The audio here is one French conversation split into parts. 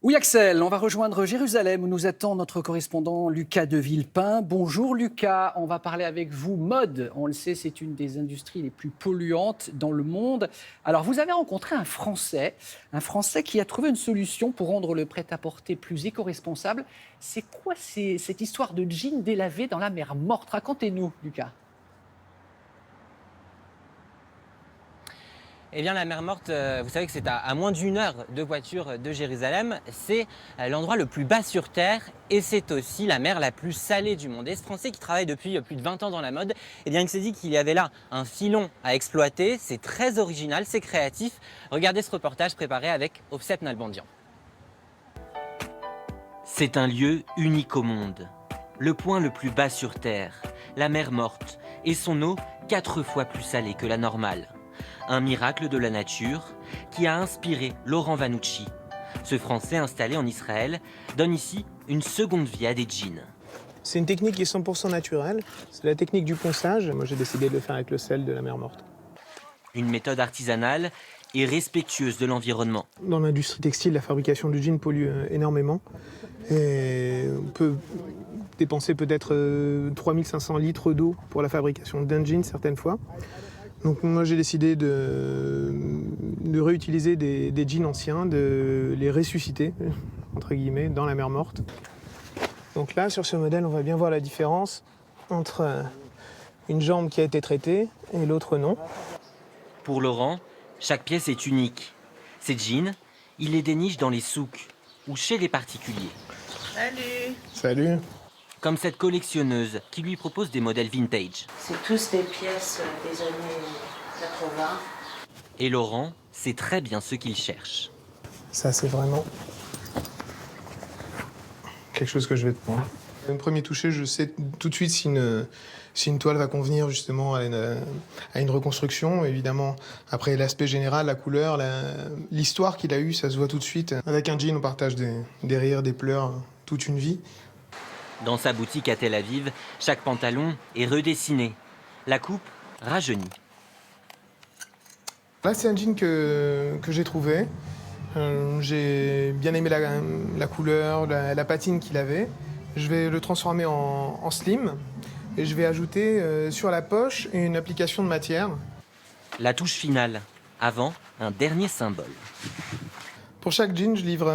Oui, Axel, on va rejoindre Jérusalem où nous attend notre correspondant Lucas de Villepin. Bonjour Lucas, on va parler avec vous mode. On le sait, c'est une des industries les plus polluantes dans le monde. Alors, vous avez rencontré un Français qui a trouvé une solution pour rendre le prêt-à-porter plus éco-responsable. C'est quoi cette histoire de jeans délavés dans la mer Morte? Racontez-nous, Lucas. Eh bien, la mer Morte, vous savez que c'est à moins d'une heure de voiture de Jérusalem. C'est l'endroit le plus bas sur Terre et c'est aussi la mer la plus salée du monde. Et ce Français qui travaille depuis plus de 20 ans dans la mode, eh bien, il s'est dit qu'il y avait là un filon à exploiter. C'est très original, c'est créatif. Regardez ce reportage préparé avec Ofsep Nalbandian. C'est un lieu unique au monde. Le point le plus bas sur Terre, la mer Morte, et son eau 4 fois plus salée que la normale. Un miracle de la nature qui a inspiré Laurent Vanucci. Ce Français installé en Israël donne ici une seconde vie à des jeans. C'est une technique qui est 100% naturelle. C'est la technique du ponçage. Moi, j'ai décidé de le faire avec le sel de la mer Morte. Une méthode artisanale et respectueuse de l'environnement. Dans l'industrie textile, la fabrication du jean pollue énormément. Et on peut dépenser peut-être 3500 litres d'eau pour la fabrication d'un jean certaines fois. Donc moi j'ai décidé de réutiliser des jeans anciens, de les ressusciter, entre guillemets, dans la mer Morte. Donc là, sur ce modèle, on va bien voir la différence entre une jambe qui a été traitée et l'autre non. Pour Laurent, chaque pièce est unique. Ces jeans, il les déniche dans les souks ou chez les particuliers. Salut. Salut. Comme cette collectionneuse qui lui propose des modèles vintage. C'est tous des pièces des années 80. Et Laurent sait très bien ce qu'il cherche. Ça, c'est vraiment quelque chose que je vais te prendre. Le premier toucher, je sais tout de suite si une toile va convenir justement à une reconstruction. Évidemment, après l'aspect général, la couleur, l'histoire qu'il a eue, ça se voit tout de suite. Avec un jean, on partage des rires, des pleurs, toute une vie. Dans sa boutique à Tel Aviv, chaque pantalon est redessiné. La coupe rajeunie. Là, c'est un jean que j'ai trouvé. J'ai bien aimé la couleur, la patine qu'il avait. Je vais le transformer en slim et je vais ajouter sur la poche une application de matière. La touche finale. Avant, un dernier symbole. Pour chaque jean, je livre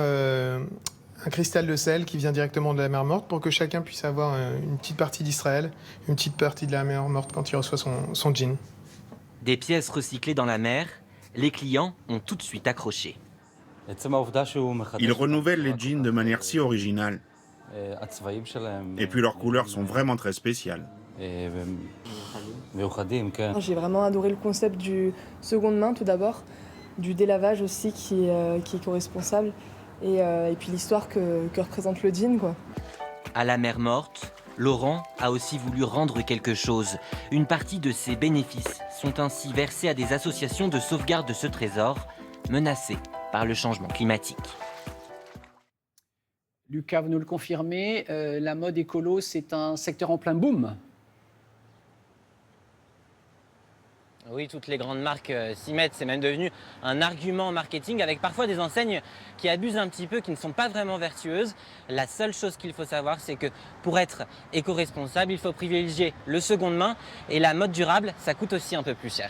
un cristal de sel qui vient directement de la mer Morte pour que chacun puisse avoir une petite partie d'Israël, une petite partie de la mer Morte quand il reçoit son jean. Des pièces recyclées dans la mer, les clients ont tout de suite accroché. Ils renouvellent les jeans de manière si originale. Et puis leurs couleurs sont vraiment très spéciales. J'ai vraiment adoré le concept du seconde main tout d'abord, du délavage aussi qui est éco-responsable et puis l'histoire que représente le jean, quoi. À la mer Morte, Laurent a aussi voulu rendre quelque chose. Une partie de ses bénéfices sont ainsi versés à des associations de sauvegarde de ce trésor menacées par le changement climatique. Lucas, vous nous le confirmez, la mode écolo, c'est un secteur en plein boom. Oui, toutes les grandes marques s'y mettent. C'est même devenu un argument marketing avec parfois des enseignes qui abusent un petit peu, qui ne sont pas vraiment vertueuses. La seule chose qu'il faut savoir, c'est que pour être éco-responsable, il faut privilégier le seconde main et la mode durable, ça coûte aussi un peu plus cher.